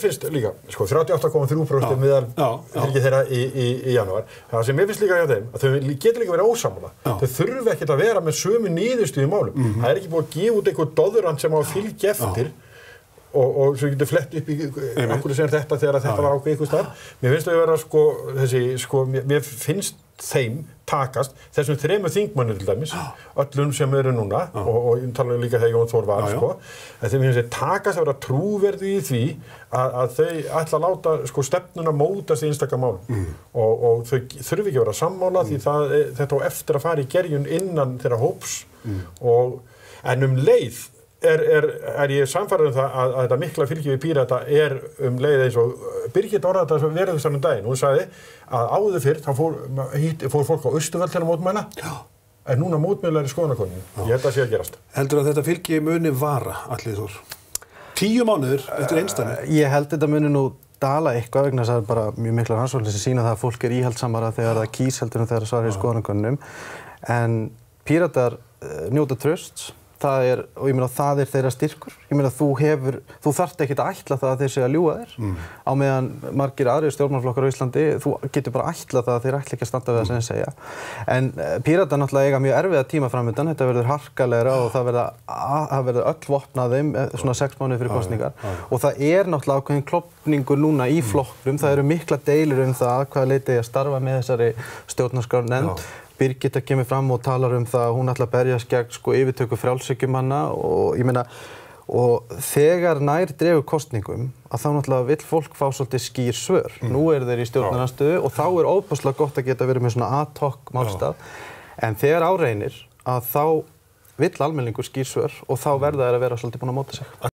finnst líka, sko, 38,3% meðal fylgi þeirra í janúar. Það sem mér finnst líka hjá þeim, að þau getur líka verið ósammála. Þau þurfa ekkert að vera með sömu niðurstöðu í málum. Það ekki búið að gefa út einhver doðrand sem á að fylgja eftir og svo getur flett upp í okkur sem þetta þegar þetta var ákveðið einhvers staðar. Mér finnst þau vera, mér finnst þeim takast þessum þremur þingmönnum til dæmis, öllum sem eru núna og ég tala líka þegar Jón Þór var, en þeim finnst þeir takast að vera trúverði í því að þau ætla að láta stefnuna mótast í einstaka málum og þau þurfi ekki að vera sammála því þetta á eftir að fara í gerjun innan þeirra hóps en leið er ég samfærður það að þetta mikla fylgi við Pírata leið eins og Birgit orðaði þetta verið þessum daginn. Hún sagði að áður fyrr þá fór fólk á Austurvöll til að mótmæla en núna mótmælar í skoðanakönnunum. Ég held að sé að gerast. Heldur að þetta fylgi muni vara, Atli Þór? 10 mánuður eftir einstæmi? Ég held þetta muni nú dala eitthvað vegna þess að bara mjög miklar rannsóknir sem sýna það að fólk íhaldsamara þegar það kýs heldur en þegar það svarar í skoðanakönnunum. En Píratar njóta trausts. Og ég meina það þeirra styrkur. Ég meina þú þarft ekkert að ætla það að þeir séu að ljúga þér. Á meðan margir aðrir stjórnmálaflokkar á Íslandi, þú getur bara ætlað það að þeir ætla ekki að standa við það sem þeir segja. En Píratar náttúrulega eiga mjög erfiða tíma framundan, þetta verður harkalegra og það verður öll vopn að þeim svona 6 mánuði fyrir kosningar. Og það náttúrulega ákveðin klofningur núna í flokknum, það eru mikla deilur það hvaða leyti að starfa með þessari stjórnarskrárnefnd. Birgitta kemur fram og talar það að hún ætla að berjast gegn yfirtöku frjálshyggjumanna og ég meina og þegar nær dregur kosningum að þá náttúrulega vill fólk fá svolítið skýr svör. Nú þeir í stjórnarandstöðu og þá óbúslega gott að geta verið með svona ad hoc málstað. En þegar á reynir að þá vill almenningur skýr svör og þá verða þeir að vera svolítið búin að móta sig.